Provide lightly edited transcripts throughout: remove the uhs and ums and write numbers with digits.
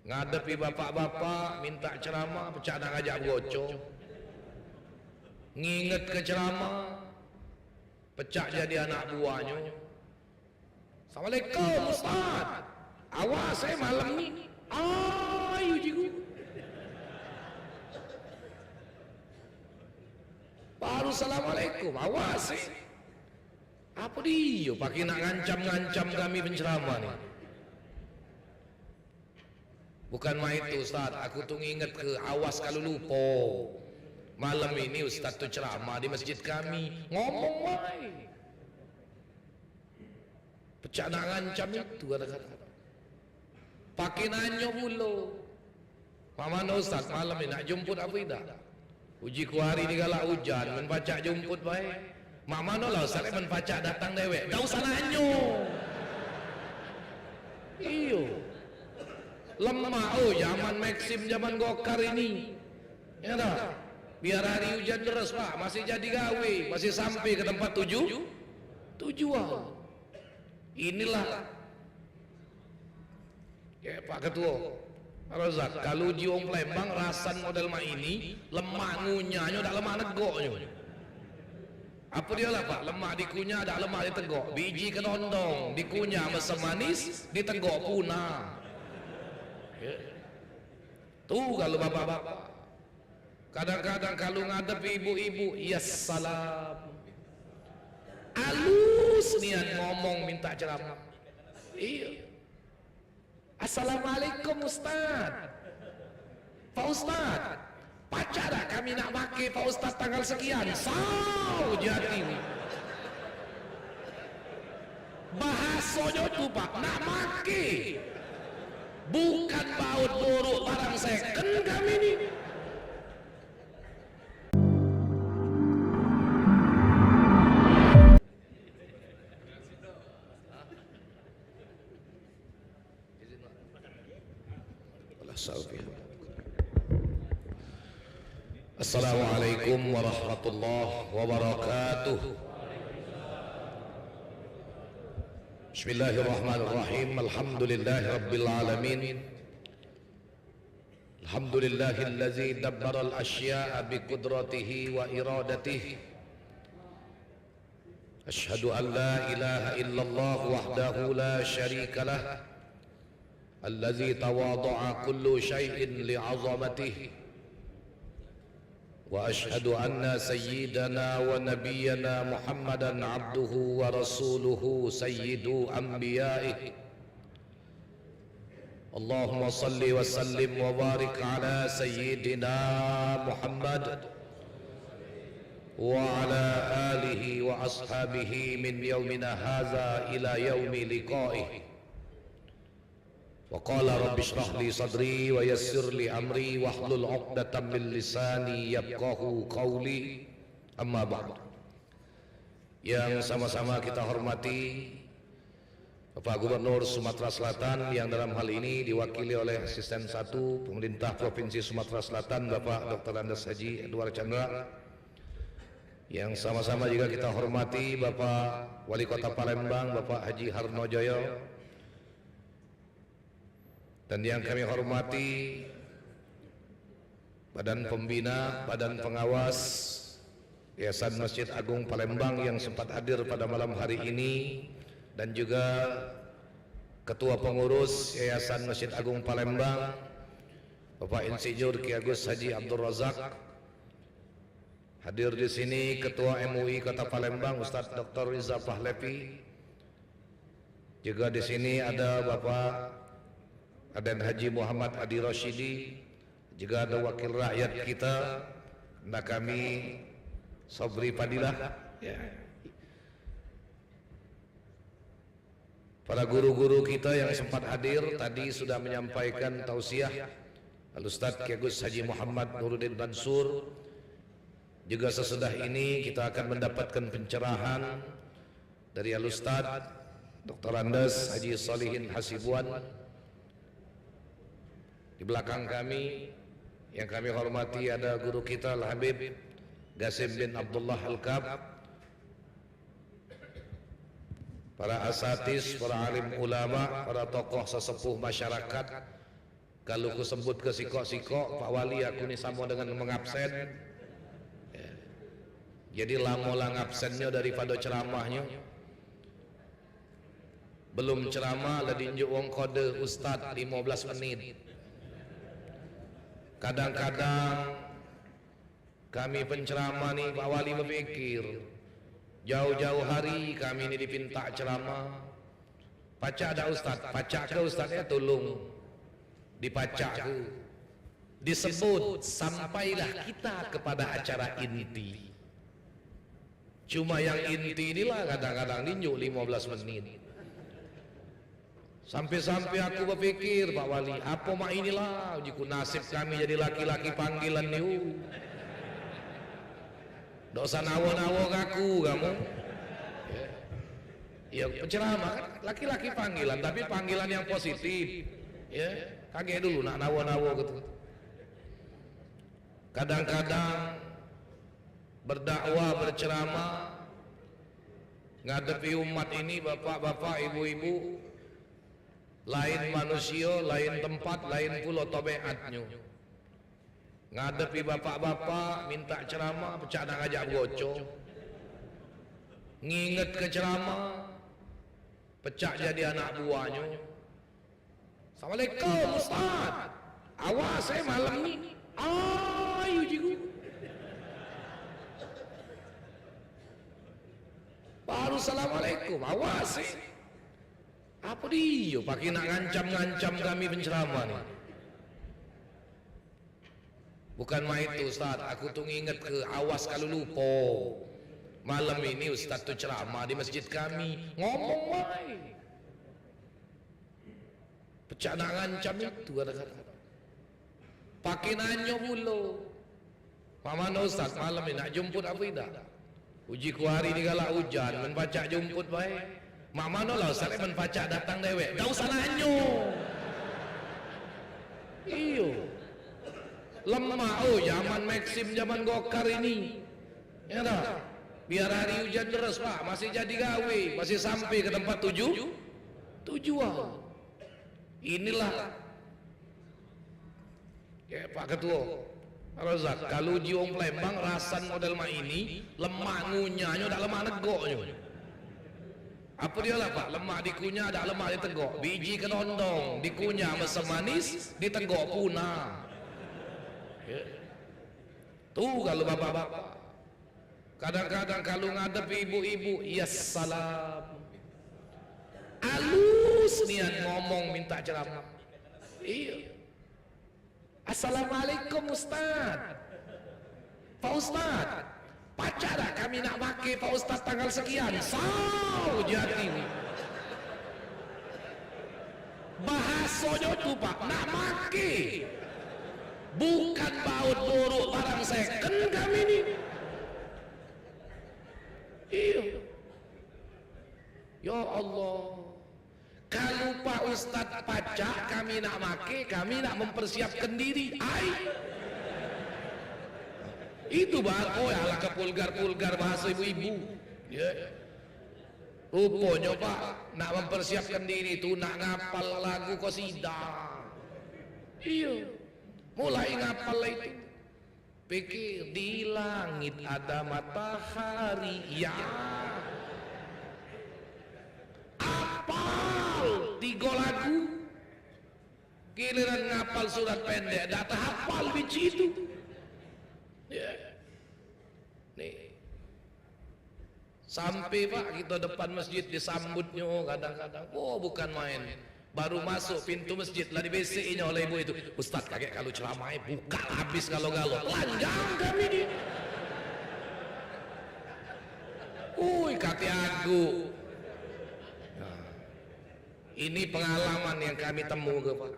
ngadepi bapak-bapak minta ceramah, pecah dah ngajak gocong, nginget ke ceramah, pecah jadi anak buahnya. Assalamualaikum Ustaz, awas saya malam ni, ayo jigu. Baru Assalamualaikum, awas apa dia pakai nak ngancam-ngancam kami penceramah ni. Bukan main itu Ustaz, aku tuh nginget ke awas kalau lupa. Malam ini Ustaz tuh ceramah di masjid kami, ngomong wae. Pecah nak ngancam itu kata-kata. Pakai nanya pula. Mana Ustaz malam ini nak jemput apa tidak? Uji kuari ni galak hujan, menpacak jemput baik. Mak mana lah Ustaz menpacak datang dewek. Tak usah nanya. Iyo. Lemah zaman Maxim, zaman Gokar ini. Ya tak? Biar hari hujan deras Pak, masih jadi gawe, masih sampai ke tempat tujuan. Inilah ya Pak Ketua Razak, kalau jiong Palembang rasan model mak ini lemah ngunyahnya tak lemah negoknya. Apa dia lah Pak, lemah dikunyah tak lemah ditegok, biji kenondong dikunyah mesem manis ditegok punah ya. Tuh kalau bapak-bapak kadang-kadang kalau ngadepi ibu-ibu ya salam halus niat ngomong minta ceramah. Iya. Assalamualaikum Ustaz. Pak Ustaz, pacara kami nak pakai Pak Ustaz tanggal sekian. Sao jadi. Bahasanya tu Pak, nak pakai. Bukan baut buruk barang second kami ni. Assalamualaikum warahmatullahi wabarakatuh. Bismillahirrahmanirrahim. Alhamdulillahi rabbil alamin. Alhamdulillahillazi dabbara al-asya'a biqudratihi wa iradatihi. Ashhadu an la ilaha illallah wahdahu la syarika lah. Allazi tawadha'a kullu syai'in li'azamatihi. Wa ashhadu anna sayyidana wa nabiyyana Muhammadan abduhu wa rasuluhu sayyidu anbiya'ihi. Allahumma salli wa sallim wa barik ala sayyidina Muhammad wa ala alihi wa ashabihi min yawmina hadza ila yawmi liqa'ihi. Wa qala rabbi shrah li sadri wa yassir li amri wahlul 'uqdatam min lisani yafqahu qawli. Amma ba'd. Yang sama-sama kita hormati Bapak Gubernur Sumatera Selatan yang dalam hal ini diwakili oleh Asisten 1 Pemerintah Provinsi Sumatera Selatan Bapak Dr. Andes Haji Edward Chandra. Yang sama-sama juga kita hormati Bapak Wali Kota Palembang Bapak Haji Harnojoyo. Dan yang kami hormati Badan Pembina, Badan Pengawas Yayasan Masjid Agung Palembang yang sempat hadir pada malam hari ini, dan juga Ketua Pengurus Yayasan Masjid Agung Palembang Bapak Insinyur Ki Agus Haji Abdul Razak. Hadir di sini Ketua MUI Kota Palembang Ustadz Dr. Riza Pahlevi. Juga di sini ada Bapak Aden Haji Muhammad Adi Rashidi, juga ada wakil rakyat kita, nah kami Sobri Padilah, ya. Para guru-guru kita yang sempat hadir tadi sudah menyampaikan tausiah Al-Ustadz Ki Agus Haji Muhammad Nuruddin Mansur. Juga sesudah ini kita akan mendapatkan pencerahan dari Al-Ustadz Dr. Andes Haji Solihin Hasibuan. Di belakang kami yang kami hormati ada guru kita Al-Habib Qasim bin Abdullah Al-Kab, para asatis, para alim ulama, para tokoh sesepuh masyarakat, Kalau ku sebut ke sikok-sikok, Pak Wali aku ni sama dengan mengabsen. Ya. Jadi lama lah ngabsennya daripada ceramahnya. Belum ceramah lah dinjuk wong kode ustaz 15 menit. Kadang-kadang kami penceramah ni Pak Wali berfikir jauh-jauh hari kami ni dipinta ceramah. Pacak ada ustaz, pacak ke ustaznya tolong dipacak ke. Disebut sampailah kita kepada acara inti. Cuma yang inti inilah kadang-kadang dinjuk 15 menit. Sampai-sampai aku berpikir Pak Wali, apa mak inilah jiku nasib kami jadi laki-laki panggilan ni. Dosa nawa-nawa aku kamu. Ya, penceramah kan laki-laki panggilan, tapi panggilan yang positif. Ya, kaget dulu nak nawa-nawa gitu. Kadang-kadang berdakwah, berceramah ngadepi umat ini, bapak-bapak, ibu-ibu, lain manusia, lain tempat, lain pula tabiatnya. Ngadepi bapak-bapak minta ceramah, pecah nak ajak bocor. Nginget ke ceramah, pecah jadi anak buahnya. Assalamualaikum Ustaz, awas saya malam ni. Ayo jiku. Baru Assalamualaikum, awas apa dia pakai nak ngancam-ngancam kami penceramah ni. Bukan main itu Ustaz, aku tuh nginget ke awas kalau lupa. Malam ini Ustaz tuh ceramah di masjid kami, ngomong wae. Pecah nak ngancam itu kata-kata. Pakai nanya pula. Mana Ustaz malam ini nak jemput apa tidak? Uji ku hari ni galak hujan, membaca jemput baik. Mak mana lah Ustaz menpacak datang dewek. Tak usah nanyo. Iyo. Lemah zaman Maxim, zaman Gokar ini. Ya tak? Biar hari hujan deras Pak, masih jadi gawe, masih sampai ke tempat tujuan. Inilah. Ya Pak Ketua. Razak, kalau jiong Palembang rasan model mak ini, lemak ngunyahnya tak lemak negoknya. Apa dia lah Pak? Lemak dikunyah, tak lemak ditegok. Biji kenondong, dikunyah mesem manis, ditegok punah. Ya. Tuh kalau bapak-bapak. Kadang-kadang kalau ngadepi ibu-ibu, ya salam. Alus niat ngomong minta ceramah. Iya. Assalamualaikum Ustaz. Pak Ustaz, pacar tak kami nak pakai Pak Ustaz tanggal sekian. Sao jadi ni. Bahasanya tu Pak, nak pakai. Bukan baut buruk barang second kami ni. Iya. Ya Allah. Kalau Pak Ustaz pacak kami nak make, kami nak mempersiapkan diri. Itu bahasa, oh ala kepulgar-pulgar bahasa ibu-ibu. Ya. Rupanya Pak nak mempersiapkan diri itu nak ngapal lagu qasidah. Iya. Mulai ngapal itu. Pikir di langit ada matahari. Ya. Apal 3 lagu. Giliran ngapal surat pendek, data hafal biji itu. Ya. Nih. Sampai Pak kita depan masjid disambutnya kadang-kadang. Oh bukan main. Baru masuk pintu masjid lah di BC-nya oleh ibu itu. Ustaz kaget kalau ceramahnya buka habis kalau-galau. Telanjang kami ini. Kati aku. Ini pengalaman yang kami temu ke Pak.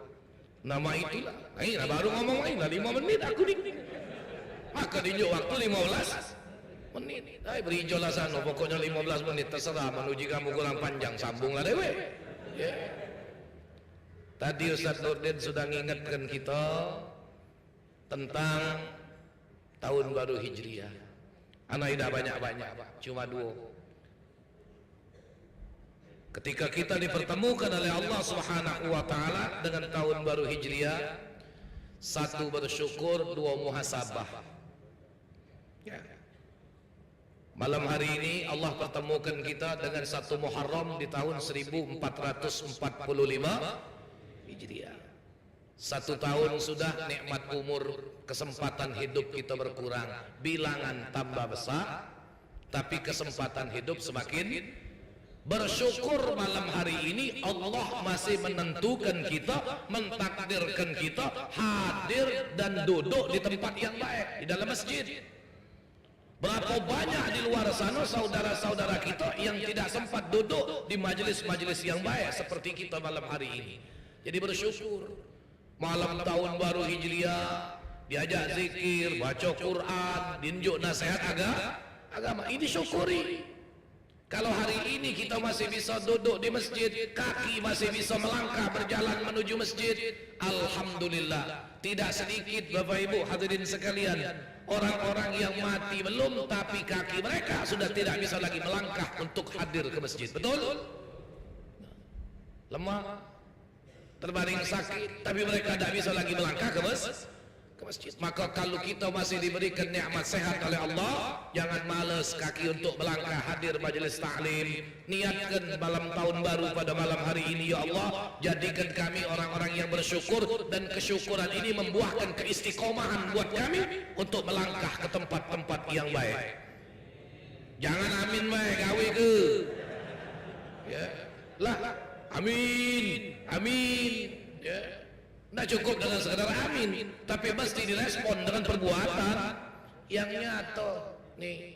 Nama itulah. Nah, baru ngomong lah 5 menit aku nih. Maka dinjuk waktu 15 menit. Beri lah sana. Pokoknya 15 menit terserah. Menuju kamu kurang panjang sambunglah dewe. Ya. Tadi Ustaz Nurdin sudah mengingatkan kita tentang tahun baru Hijriah. Anak tidak banyak-banyak Pak. Cuma 2. Ketika kita dipertemukan oleh Allah Subhanahu wa taala dengan tahun baru Hijriah, satu bersyukur, dua muhasabah. Ya. Malam hari ini Allah pertemukan kita dengan satu Muharram di tahun 1445 Hijriah. Satu tahun sudah, nikmat umur, kesempatan hidup kita berkurang, bilangan tambah besar, tapi kesempatan hidup semakin. Bersyukur malam hari ini Allah masih menentukan kita, mentakdirkan kita hadir dan duduk di tempat yang baik, di dalam masjid. Berapa banyak di luar sana saudara-saudara kita yang tidak sempat duduk di majelis-majelis yang baik seperti kita malam hari ini. Jadi bersyukur malam tahun baru Hijriah, diajak zikir, baca Quran, dinjuk nasihat agama, ini syukuri. Kalau hari ini kita masih bisa duduk di masjid, kaki masih bisa melangkah berjalan menuju masjid, alhamdulillah. Tidak sedikit Bapak Ibu hadirin sekalian, orang-orang yang mati belum, tapi kaki mereka sudah tidak bisa lagi melangkah untuk hadir ke masjid. Betul? Lemah, terbaring sakit, tapi mereka tidak bisa lagi melangkah ke masjid. Maka kalau kita masih diberikan nikmat sehat oleh Allah, jangan malas kaki untuk melangkah hadir majelis taklim. Niatkan malam tahun baru pada malam hari ini, ya Allah, jadikan kami orang-orang yang bersyukur, dan kesyukuran ini membuahkan keistiqomahan buat kami untuk melangkah ke tempat-tempat yang baik. Jangan amin baik gawe ke. Ya. Lah, amin, amin. Ya. Tidak cukup dengan sekadar amin, tapi mesti direspon dengan perbuatan yang nyata. Nih,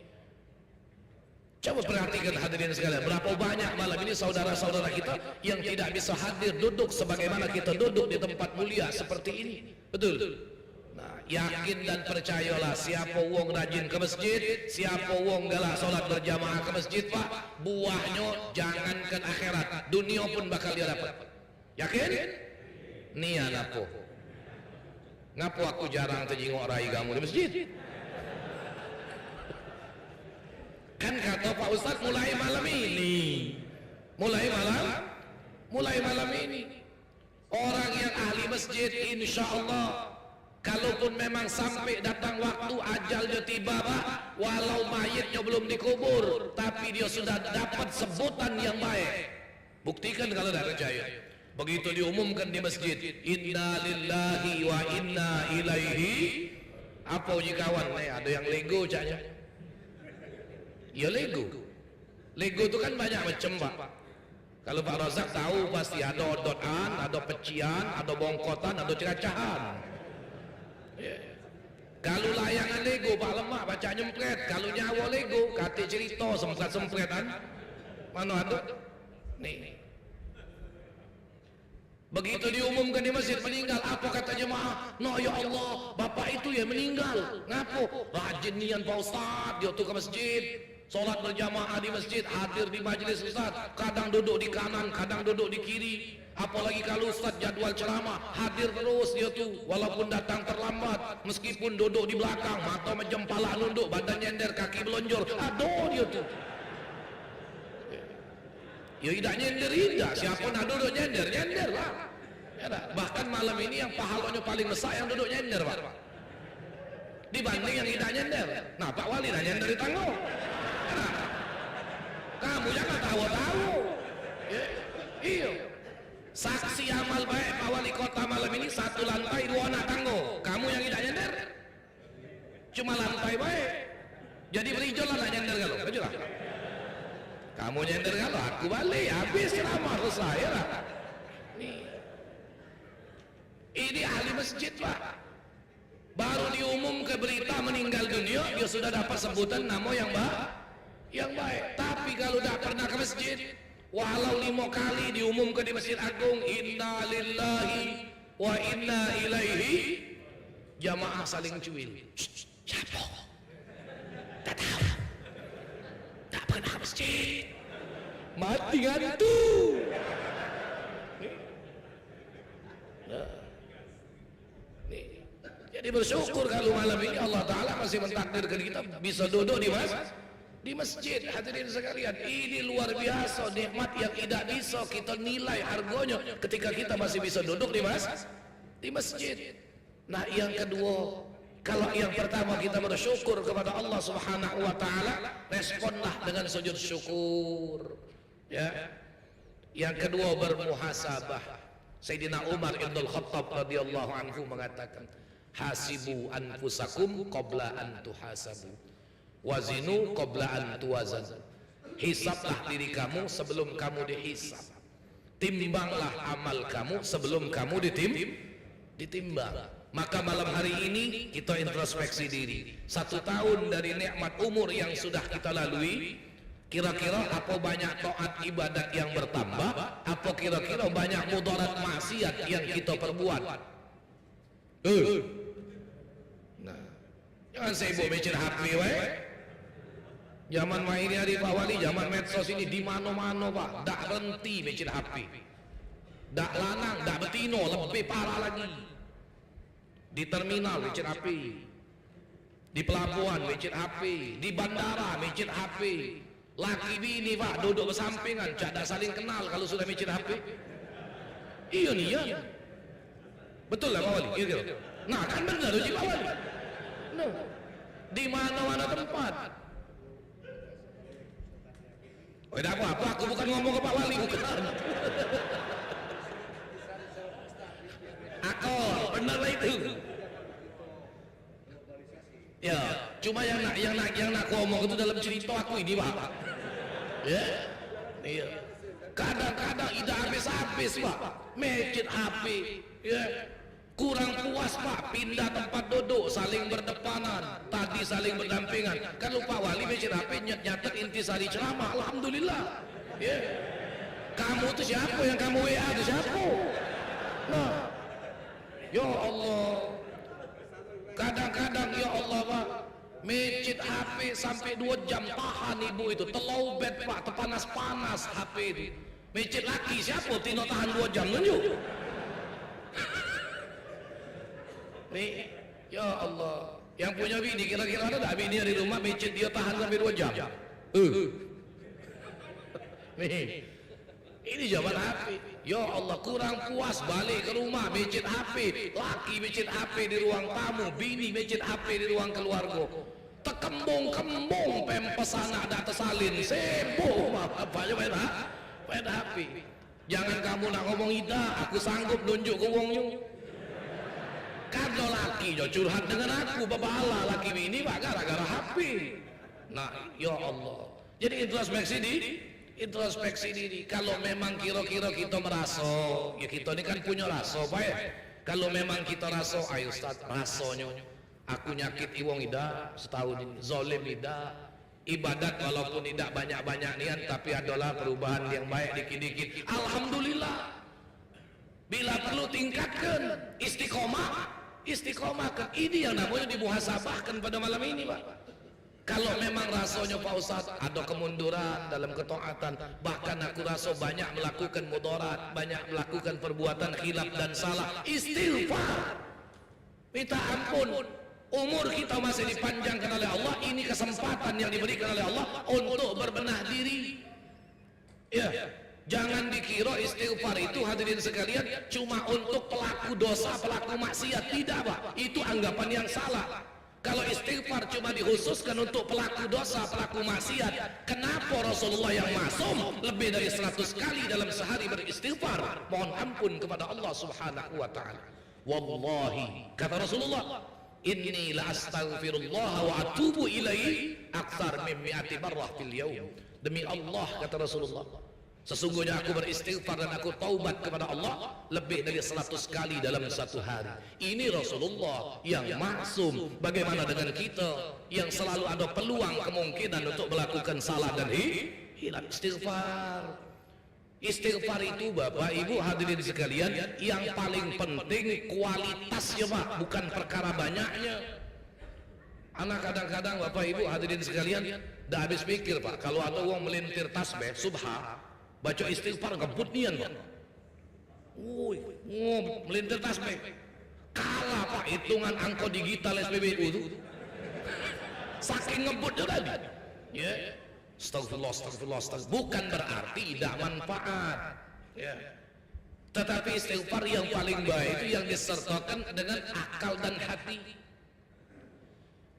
coba perhatikan hadirin sekalian, berapa banyak malam ini saudara-saudara kita yang tidak bisa hadir duduk sebagaimana kita duduk di tempat mulia seperti ini. Betul? Nah, yakin dan percayalah, siapa wong rajin ke masjid, siapa wong galak solat berjamaah ke masjid, Pak, buahnya jangankan akhirat, dunia pun bakal dia dapat. Yakin? Nia ngapo aku jarang terjenguk rai kamu di masjid. Kan kata Pak Ustadz mulai malam ini, mulai malam ini orang yang ahli masjid insya Allah, kalaupun memang sampai datang waktu ajalnya tiba, Pak, walau mayitnya belum dikubur, tapi dia sudah dapat sebutan yang baik. Buktikan kalau tidak percaya. Begitu diumumkan di masjid, inna lillahi wa inna ilaihi, apa uji kawan? Ada yang Lego caknya. Ya Lego itu kan banyak macam, Pak. Kalau Pak Razak tahu pasti ada odotan, ada pecian, ada bongkotan, ada ceracahan. Ya. Kalau layangan Lego Pak lemak baca nyempret, kalau nyawa Lego kata cerita sempret-sempretan. Mana ada? Nih. Begitu diumumkan di masjid meninggal, apa kata jemaah? No ya Allah, bapak itu ya meninggal. Ngapo? Rajin nian Pak Ustadz, dia tuh ke masjid, sholat berjamaah di masjid, hadir di majelis Ustadz, kadang duduk di kanan, kadang duduk di kiri. Apalagi kalau Ustadz jadwal ceramah, hadir terus dia tuh, walaupun datang terlambat, meskipun duduk di belakang, mata menjempala nunduk, badan nyender, kaki belonjor, aduh dia tuh. Ya tidak nyender, tidak. Siapa nak duduk nyender lah. Ya, bahkan malam ini yang pahalanya paling besar yang duduk nyender, Pak, dibanding yang tidak nyender. Nah, Pak Wali dah nyender di tanggung. Ya, kamu jangan tahu-tahu. Ya, iya. Saksi amal baik Pak Wali Kota malam ini, satu lantai dua anak tanggung. Kamu yang tidak nyender, cuma lantai baik. Jadi berijo lah nyender kalau, berijo lah. Kamu nyender kalau aku balik, habis ceramah selesai lah. Ini ahli masjid, Pak. Baru diumumkan berita meninggal dunia, dia sudah dapat sebutan nama yang baik. Tapi kalau tidak pernah ke masjid, walau 5 kali diumumkan di Masjid Agung, inna lillahi wa inna ilaihi, jamaah saling cuil. Siapa? Tak tahu. Tak pernah ke masjid. Mati ngantu. Jadi bersyukur kalau malam ini Allah Ta'ala masih mentakdirkan kita bisa duduk di di masjid. Hadirin sekalian, ini luar biasa nikmat yang tidak bisa kita nilai harganya ketika kita masih bisa duduk di masjid. Nah, yang kedua, kalau yang pertama kita bersyukur kepada Allah Subhanahu wa taala, responlah dengan sujud syukur. Ya. Yang kedua, bermuhasabah. Sayyidina Umar Ibn Khattab radhiyallahu anhu mengatakan, hasibu anfusakum qabla an tuhasabu, wazinu qabla an tuwazan. Hisablah diri kamu sebelum kamu dihisab, timbanglah amal kamu sebelum kamu ditimbang. Maka malam hari ini kita introspeksi diri. 1 tahun dari nikmat umur yang sudah kita lalui, kira-kira apa banyak taat ibadat yang bertambah, apa kira-kira banyak mudarat maksiat yang kita perbuat. Nah, jangan sibuk mikir HP wae. Zaman main ini hari Pak Wali, zaman medsos ini di mana-mana Pak, dak berhenti mikir HP. Dak lanang, dak betino, lebih parah lagi. Di terminal mikir HP, di pelabuhan mikir HP, di bandara mikir HP. Laki bini Pak duduk bersampingan, tidak saling kenal kalau sudah mikir HP. Iya nih ya, betul lah Pak Wali. Iya, gitu. Nah kan benar uji Pak Wali. Nah, di mana-mana tempat. Oh, tidak apa-apa, aku bukan ngomong ke Pak Wali, bukan. Akal, benar lah itu. Ya, cuma yang nak ngomong itu dalam cerita aku ini Pak. Ya, iya. Kadang-kadang tidak habis-habis Pak, mikir HP. Ya, kurang puas Pak, pindah tempat duduk, saling berdepanan, tadi saling berdampingan. Kalau Pak Wali mikir HP, nyatet intisari ceramah, alhamdulillah. Ya, kamu itu siapa yang kamu WA itu siapa? Nah, ya Allah. Kadang-kadang ya Allah Pak, micit HP sampai 2 jam tahan ibu itu, telobet Pak, terpanas-panas HP itu. Micit laki siapa tino tahan 2 jam nunjuk. Nih, ya Allah, yang punya bini kira-kira ada bini di rumah micit dia tahan sampai 2 jam. Nih, ini zaman HP. Ya Allah, kurang puas balik ke rumah micit HP, laki micit HP di ruang tamu, bini micit HP di ruang keluarga. Tekembung-kembung pempes anak dak tersalin, sibuk bapaknya main HP. Jangan kamu nak ngomong ida, aku sanggup nunjuk ke wongnya. Kalau laki jo curhat dengan aku, bapak Allah laki bini Pak gara-gara HP. Nah, ya Allah. Jadi introspeksi diri. Kalau memang kira-kira kita merasa, ya kita ini kan punya rasa Pak ya. Kalau memang kita rasa, ayo Ustaz, rasanya aku nyakit iwong ida setahun ini, zolim ida, ibadat walaupun tidak banyak-banyak niat, tapi adalah perubahan yang baik dikit-dikit, alhamdulillah. Bila perlu tingkatkan istiqomahkan. Ini yang namanya dimuhasabahkan pada malam ini Pak. Kalau memang rasanya Pak Ustaz ada kemunduran dalam ketaatan, bahkan aku rasa banyak melakukan mudarat, banyak melakukan perbuatan khilaf dan salah, istighfar, minta ampun. Umur kita masih dipanjangkan oleh Allah, ini kesempatan yang diberikan oleh Allah untuk berbenah diri. Ya, jangan dikira istighfar itu hadirin sekalian cuma untuk pelaku dosa, pelaku maksiat, tidak Pak. Itu anggapan yang salah. Kalau istighfar cuma dikhususkan untuk pelaku dosa, pelaku maksiat, kenapa Rasulullah yang masum lebih dari 100 kali dalam sehari beristighfar, mohon ampun kepada Allah Subhanahu wa taala. Wallahi, kata Rasulullah, inni la astaghfirullah wa atubu ilaihi aktsar min mi'ati marrah fil yaum. Demi Allah, kata Rasulullah, sesungguhnya aku beristighfar dan aku taubat kepada Allah lebih dari 100 kali dalam satu hari. Ini Rasulullah yang maksum. Bagaimana dengan kita yang selalu ada peluang kemungkinan untuk melakukan salah dan hilang? Istighfar itu Bapak Ibu hadirin sekalian, yang paling penting kualitasnya Pak, bukan perkara banyaknya. Anak kadang-kadang Bapak Ibu hadirin sekalian dah habis pikir Pak, kalau ada uang melintir tasbih subha, baca istighfar ngebut nian Pak. Melintir tasbih kalah Pak hitungan angko digital SPBU itu, saking ngebutnya tadi. Ya, astagfirullah, astagfirullah, astagfirullah. Bukan berarti tidak manfaat. Ya. Tetapi istighfar yang paling baik itu yang disertakan dengan akal dan hati.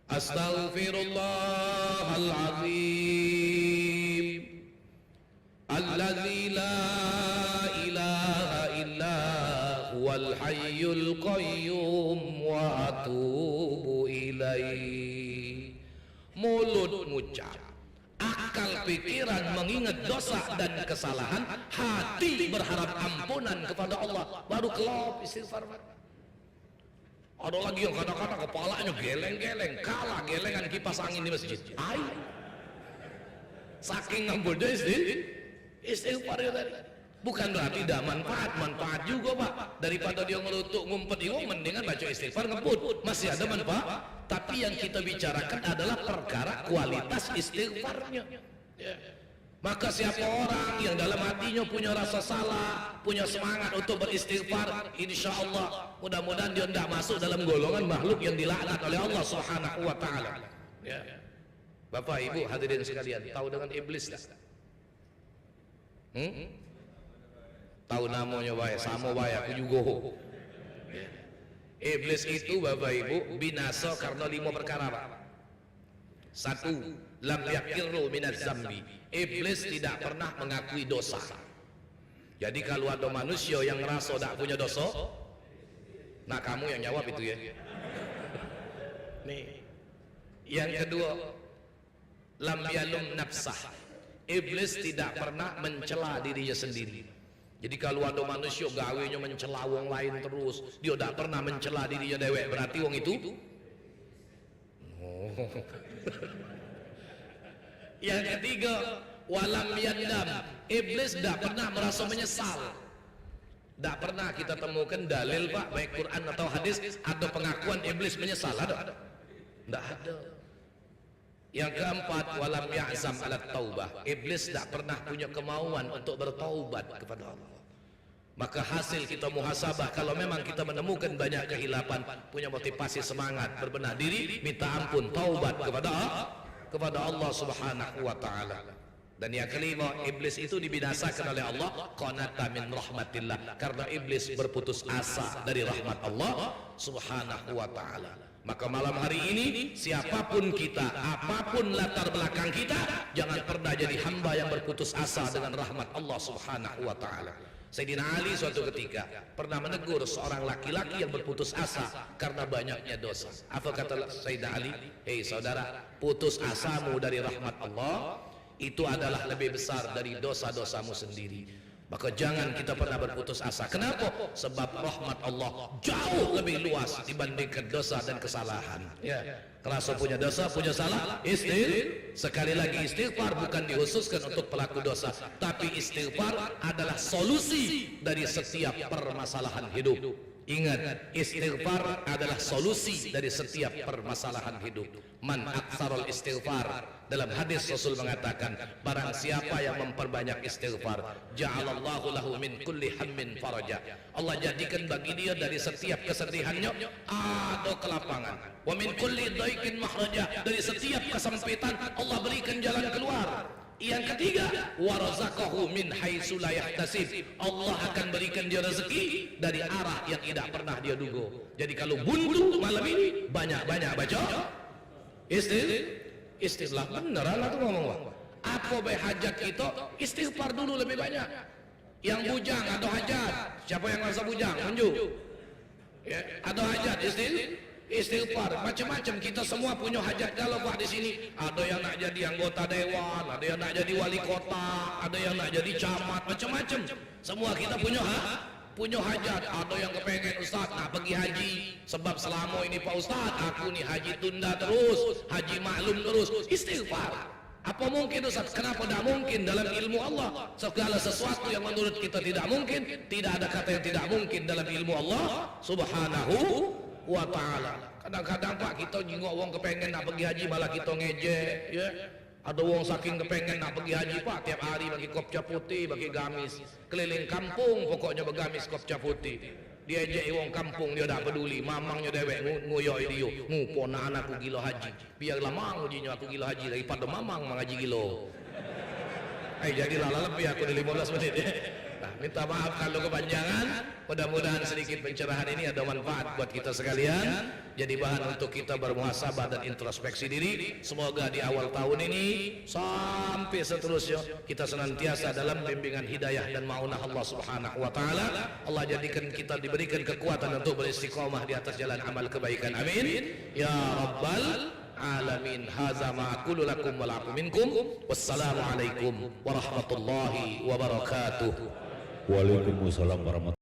Astaghfirullahaladzim alladzi la ilaha illa huwal hayyul qayyum wa atubu ilaihi. Mulut ngucap, akal pikiran mengingat dosa dan kesalahan, hati berharap ampunan kepada Allah, baru kelop istighfar. Ada lagi yang kadang-kadang kepalanya geleng-geleng, kalah gelengan kipas angin di masjid. Ay, saking ngambulnya istighfar ya tadi. Bukan berarti tidak manfaat juga Pak. Daripada dia ngelutuk ngumpet iwang, mendingan baca istighfar ngebut, masih ada manfaat. Tapi yang kita bicarakan adalah perkara kualitas istighfarnya. Ya. Maka siapa orang yang dalam hatinya punya rasa salah, punya semangat untuk beristighfar, insya Allah mudah-mudahan dia tidak masuk dalam golongan makhluk yang dilaknat oleh Allah Subhanahu wa Ta'ala. Ya. Bapak Ibu hadirin sekalian, tahu dengan iblis tak? Tahu namanya baik, sama baik aku juga. Ya. Iblis itu Bapak Ibu binasa karena 5 perkara Pak. 1, lam yakiru minaz zambi. Iblis tidak pernah mengakui dosa. Jadi kalau ada manusia yang ngerasa tidak punya dosa, nah kamu yang jawab itu ya. Nih. Yang kedua, lam yalum nafsah. Iblis tidak pernah mencela dirinya sendiri. Jadi kalau ada manusia gawenya mencela wong lain terus, dia tidak pernah mencela dirinya dewek, berarti wong itu Yang ketiga, walam yandam. Iblis tidak pernah merasa menyesal. Tidak pernah kita temukan dalil Pak, baik Quran atau hadis, ada pengakuan iblis menyesal, ada? Tidak ada. Yang keempat, walam ya'zam ala taubah. Iblis tidak pernah punya kemauan untuk bertaubat kepada Allah. Maka hasil kita muhasabah, kalau memang kita menemukan banyak kehilapan, punya motivasi semangat, berbenah diri, minta ampun, taubat kepada Allah Subhanahu wa Ta'ala. Dan yang kelima, iblis itu dibinasakan oleh Allah qanata min rahmatillah, karena iblis berputus asa dari rahmat Allah Subhanahu wa Ta'ala. Maka malam hari ini siapapun kita, apapun latar belakang kita, jangan pernah jadi hamba yang berputus asa dengan rahmat Allah Subhanahu wa Ta'ala. Sayyidina Ali suatu ketika pernah menegur seorang laki-laki yang berputus asa karena banyaknya dosa. Apa kata Sayyidina Ali? Hei saudara, putus asamu dari rahmat Allah itu adalah lebih besar dari dosa-dosamu sendiri. Maka jangan kita pernah berputus asa. Kenapa? Sebab rahmat Allah jauh lebih luas dibandingkan dosa dan kesalahan. Ya. Kerasa punya dosa, punya salah, sekali lagi istighfar bukan dikhususkan untuk pelaku dosa, tapi istighfar adalah solusi dari setiap permasalahan hidup. Ingat, istighfar adalah solusi dari setiap permasalahan hidup. Man aktsarul istighfar, dalam hadis Rasul mengatakan, barang siapa yang memperbanyak istighfar, ja'alallahu lahu min kulli hammin faraja. Allah jadikan bagi dia dari setiap kesedihannya ada kelapangan. Wa min kulli dhaiqin makhraja, dari setiap kesempitan Allah berikan jalan keluar. Yang ketiga, warazaqahu min haitsu la yahtasib. Allah akan berikan dia rezeki dari arah yang tidak pernah dia duga. Jadi kalau buntu malam ini, banyak-banyak baca istighfar. Beneran lah tuh ngomong Bang. Apa baik hajat kita, istighfar dulu lebih banyak. Yang bujang ada hajat. Siapa yang rasa bujang? Tunjuk. Ya, ada hajat istighfar, macam-macam. Kita semua punya hajat kalau Pak di sini. Ada yang nak jadi anggota dewan, ada yang nak jadi wali kota, ada yang nak jadi camat, macam-macam. Semua kita punya hajat. Ada yang kepengen Ustaz nak pergi haji, sebab selama ini Pak Ustaz aku nih haji tunda terus, haji maklum terus. Istighfar. Apa mungkin Ustaz? Kenapa tidak mungkin? Dalam ilmu Allah segala sesuatu yang menurut kita tidak mungkin, tidak ada kata yang tidak mungkin dalam ilmu Allah Subhanahu wa Ta'ala. Kadang-kadang Pak kita jenguk wong kepengen nak pergi haji malah kita ngejek ya. Ada wong saking kepengen nak pergi haji Pak, tiap hari bagi kopca putih, bagi gamis, keliling kampung pokoknya bergamis kopca putih. diajak wong kampung dia tak peduli, mamangnya dewek nguyoi dia, pona anakku gila haji, biarlah mang ujinya aku gila haji daripada mamang mengaji gilo. Jadilah lebih aku di 15 menit ya. Nah, minta maaf kalau kepanjangan. Mudah-mudahan sedikit pencerahan ini ada manfaat buat kita sekalian, jadi bahan untuk kita bermuhasabah dan introspeksi diri. Semoga di awal tahun ini sampai seterusnya kita senantiasa dalam bimbingan hidayah dan maunah Allah Subhanahu wa taala. Allah jadikan kita diberikan kekuatan untuk beristiqomah di atas jalan amal kebaikan. Amin ya rabbal alamin. Hadza ma aqulu lakum wa lakum minkum. Wassalamu alaikum warahmatullahi wabarakatuh. Waalaikumsalam warahmatullahi